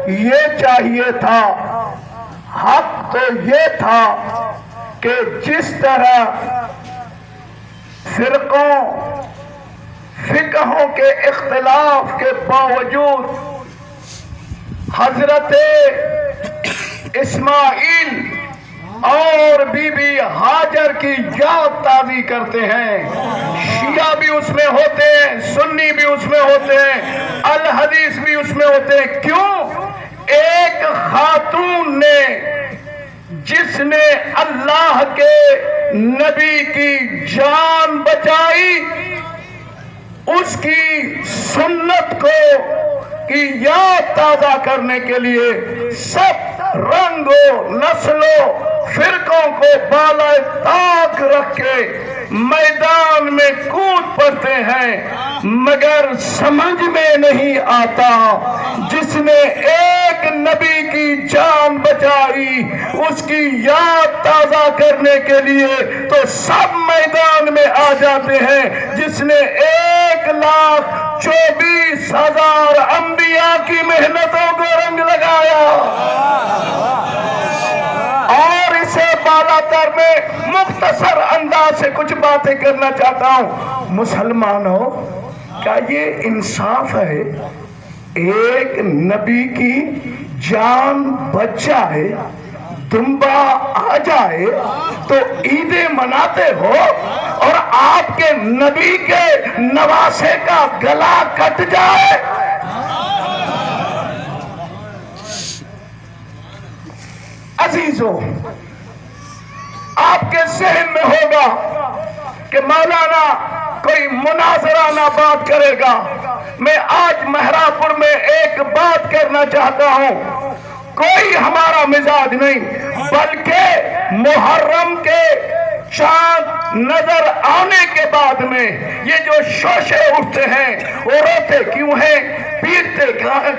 یہ چاہیے تھا، حق تو یہ تھا کہ جس طرح فرقوں فقہوں کے اختلاف کے باوجود حضرت اسماعیل اور بی بی ہاجر کی یاد تازی کرتے ہیں، شیعہ بھی اس میں ہوتے ہیں، سنی بھی اس میں ہوتے ہیں، الحدیث بھی اس میں ہوتے ہیں۔ کیوں؟ ایک خاتون نے جس نے اللہ کے نبی کی جان بچائی، اس کی سنت کو کی یاد تازہ کرنے کے لیے سب رنگوں نسلوں فرقوں کو بالائے طاق رکھ کے میدان میں کود پڑتے ہیں، مگر سمجھ میں نہیں آتا جس نے ایک نبی کی جان بچائی اس کی یاد تازہ کرنے کے لیے تو سب میدان میں آ جاتے ہیں، جس نے 1,24,000 انبیاء کی محنتوں کو رنگ لگایا۔ اور اسے بالا تر میں مختصر انداز سے کچھ باتیں کرنا چاہتا ہوں۔ مسلمانوں، کیا یہ انصاف ہے ایک نبی کی جان بچ جائے، دمبا آ جائے تو عیدیں مناتے ہو، اور آپ کے نبی کے نواسے کا گلا کٹ جائے؟ عزیزو، آپ کے ذہن میں ہوگا کہ مولانا کوئی مناظرانہ بات کرے گا۔ میں آج مہران پور میں ایک بات کرنا چاہتا ہوں، کوئی ہمارا مزاج نہیں، بلکہ محرم کے چاند نظر آنے کے بعد میں یہ جو شوشے اٹھتے ہیں، وہ روتے کیوں ہیں، پیٹتے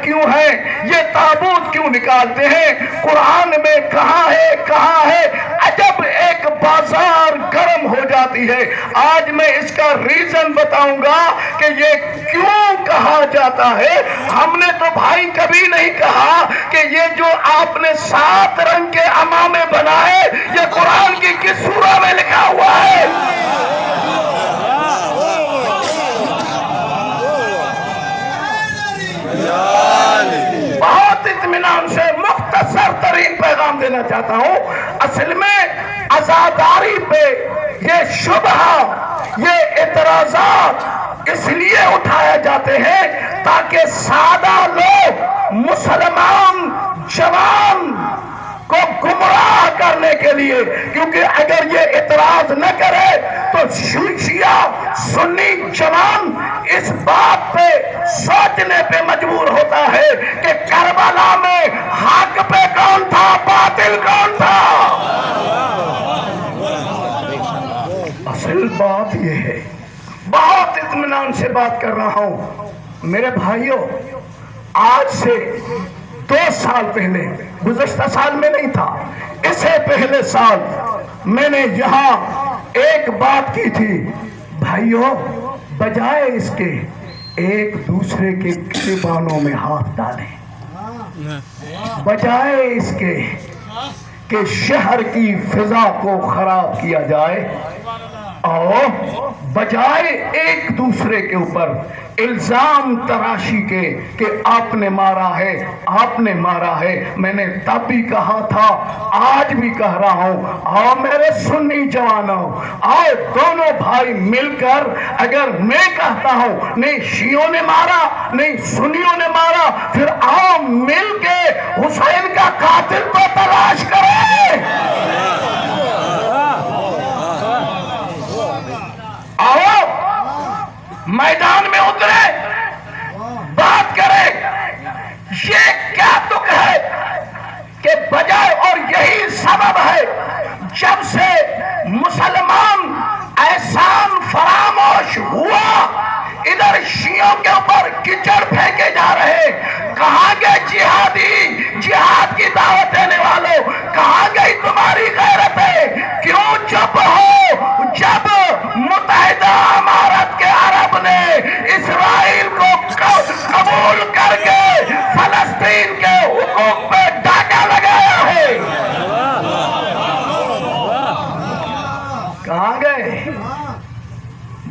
کیوں ہیں، یہ تابوت کیوں نکالتے ہیں، قرآن میں کہاں ہے، عجب ایک بازار گرم ہو جاتی ہے۔ آج میں اس کا ریزن بتاؤں گا کہ یہ کیوں کہا جاتا ہے۔ ہم نے تو بھائی کبھی نہیں کہا کہ یہ جو آپ نے 7 رنگ کے امامے بنائے یہ قرآن کی کس سورہ میں لکھا ہوا ہے؟ بہت اطمینان سے مختصر ترین پیغام دینا چاہتا ہوں۔ اصل میں عزاداری پہ یہ شبہ، یہ اعتراضات اس لیے اٹھائے جاتے ہیں تاکہ سادہ لوگ، مسلمان جوان کو گمراہ کرنے کے لیے، کیونکہ اگر یہ اعتراض نہ کرے تو شیعہ سنی جوان اس بات پہ سوچنے پہ مجبور ہوتا ہے کہ کربلا میں حق پہ کون تھا، باطل کون تھا۔ اصل بات یہ ہے، بہت اطمینان سے بات کر رہا ہوں میرے بھائیوں۔ آج سے 2 سال پہلے، گزشتہ سال میں نہیں تھا، اس سے پہلے سال میں نے یہاں ایک بات کی تھی، بھائیوں بجائے اس کے ایک دوسرے کے گریبانوں میں ہاتھ ڈالیں، بجائے اس کے کہ شہر کی فضا کو خراب کیا جائے، اور بجائے ایک دوسرے کے اوپر الزام تراشی کے کہ آپ نے مارا ہے، آپ نے مارا ہے، میں نے تب بھی کہا تھا، آج بھی کہہ رہا ہوں، آؤ میرے سنی جوانوں، آؤ دونوں بھائی مل کر، اگر میں کہتا ہوں نہیں شیعوں نے مارا، نہیں سنیوں نے مارا، پھر آؤ مل کے حسین کا قاتل کو تلاش کریں، آؤ میدان میں اترے، بات کرے۔ یہ کیا تک ہے کہ بجائے، اور یہی سبب ہے جب سے مسلمان احسان فراموش ہوا، ادھر شیعوں کے اوپر کچڑ پھینکے جا رہے، کہاں گئے جہادی، جہاد کی دعوت دینے والوں، کہاں گئی تمہاری غیرتیں؟ کیوں چپ ہو جب متحدہ امارت کے عرب نے اسرائیل کو قبول کر کے فلسطین کے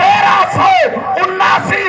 1379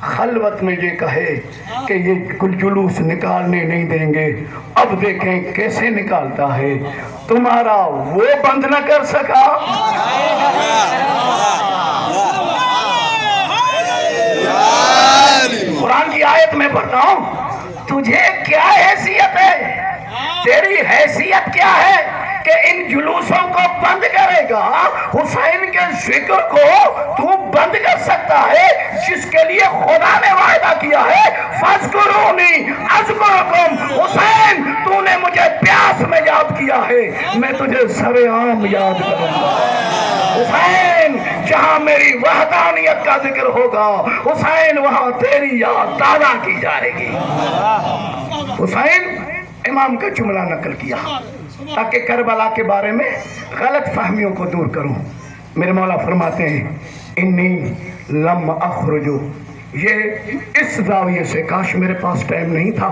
خلوت میں یہ کہے کہ یہ کل جلوس نکالنے نہیں دیں گے، اب دیکھیں کیسے نکالتا ہے، تمہارا وہ بند نہ کر سکا۔ قرآن کی آیت میں پڑھتا ہوں، تجھے کیا حیثیت ہے، تیری حیثیت کیا ہے کہ ان جلوسوں کو بند کرے گا؟ حسین کے ذکر کو تو بند کر سکتا ہے جس کے لیے خدا نے وعدہ کیا ہے، فَاذْكُرُونِي أَذْكُرْكُمْ۔ حسین تو نے مجھے پیاس میں یاد کیا ہے، میں تجھے سر عام یاد کروں گا۔ حسین جہاں میری وحدانیت کا ذکر ہوگا، حسین وہاں تیری یاد تازہ کی جائے گی۔ حسین امام کا جملہ نقل کیا تاکہ کربلا کے بارے میں غلط فہمیوں کو دور کروں۔ میرے مولا فرماتے ہیں انی لم اخرجو، یہ اس زاویے سے کاش میرے پاس ٹائم نہیں تھا،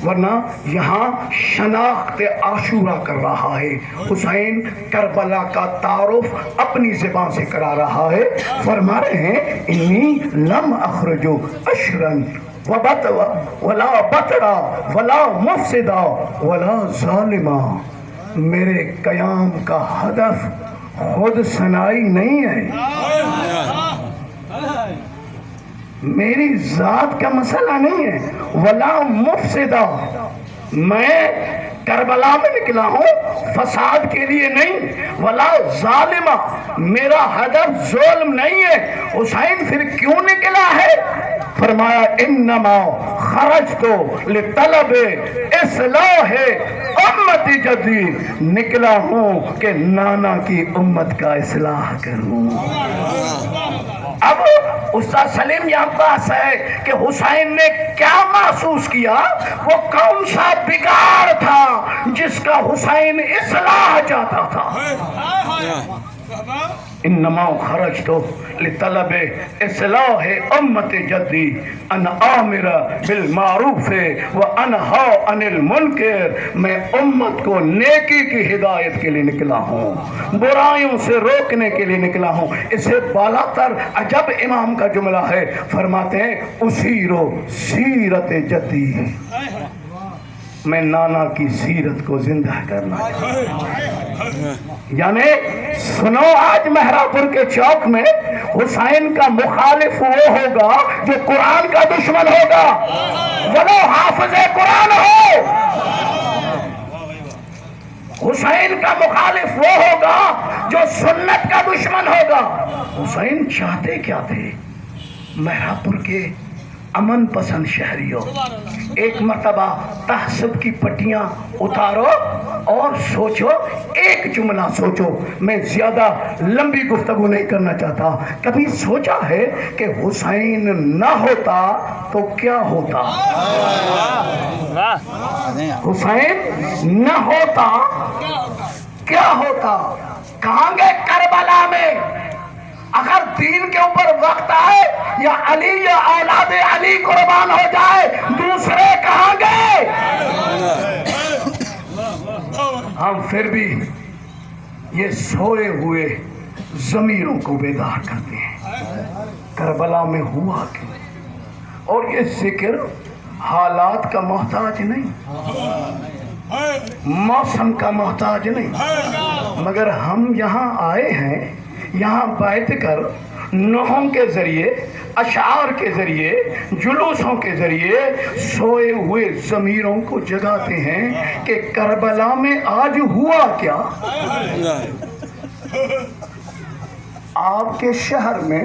ورنہ یہاں شناخت عاشورہ کر رہا ہے۔ حسین کربلا کا تعارف اپنی زبان سے کرا رہا ہے، فرما رہے ہیں انی لم اخرجو اشرن ولا بطرا ولا مفسدا ولا ظالما، میرے قیام کا ہدف خود سنائی نہیں ہے، میری ذات کا مسئلہ نہیں ہے، ولا مفسدہ، میں کربلا میں نکلا ہوں فساد کے لیے نہیں، ولا ظالمہ، میرا ہدف ظلم نہیں ہے۔ حسین پھر کیوں نکلا ہے؟ فرمایا انما خرجت لطلب اصلاح امت جدی، نکلا ہوں کہ نانا کی امت کا اصلاح کروں۔ اب استاد سلیم یہاں پاس ہے کہ حسین نے کیا محسوس کیا، وہ کون سا بگاڑ تھا جس کا حسین اصلاح چاہتا تھا۔ انما خرجت لطلب اصلاح امت جدی ان آمر بالمعروف وانہا عن المنکر، میں امت کو نیکی کی ہدایت کے لیے نکلا ہوں، برائیوں سے روکنے کے لیے نکلا ہوں۔ اس سے بالا تر عجب امام کا جملہ ہے، فرماتے ہیں اسیرو سیرت جدی، میں نانا کی سیرت کو زندہ کرنا یعنی سنو، آج مہراپور کے چوک میں حسین کا مخالف وہ ہوگا جو قرآن کا دشمن ہوگا، ولو حافظ قرآن ہو۔ حسین کا مخالف وہ ہوگا جو سنت کا دشمن ہوگا۔ حسین چاہتے کیا تھے؟ مہراپور کے امن پسند شہریوں، ایک مرتبہ تحسب کی پٹیاں اتارو اور سوچو، ایک جملہ سوچو، میں زیادہ لمبی گفتگو نہیں کرنا چاہتا۔ کبھی سوچا ہے کہ حسین نہ ہوتا تو کیا ہوتا؟ حسین نہ ہوتا کیا ہوتا؟ کہاں گے کربلا میں؟ اگر دین کے اوپر وقت آئے یا علی یا اولاد علی قربان ہو جائے، دوسرے کہاں گئے؟ ہم پھر بھی یہ سوئے ہوئے ضمیروں کو بیدار کرتے ہیں، کربلا میں ہوا کیوں؟ اور یہ ذکر حالات کا محتاج نہیں، موسم کا محتاج نہیں، مگر ہم یہاں آئے ہیں، یہاں بیٹھ کر نوحوں کے ذریعے، اشعار کے ذریعے، جلوسوں کے ذریعے سوئے ہوئے ضمیروں کو جگاتے ہیں کہ کربلا میں آج ہوا کیا۔ آپ کے شہر میں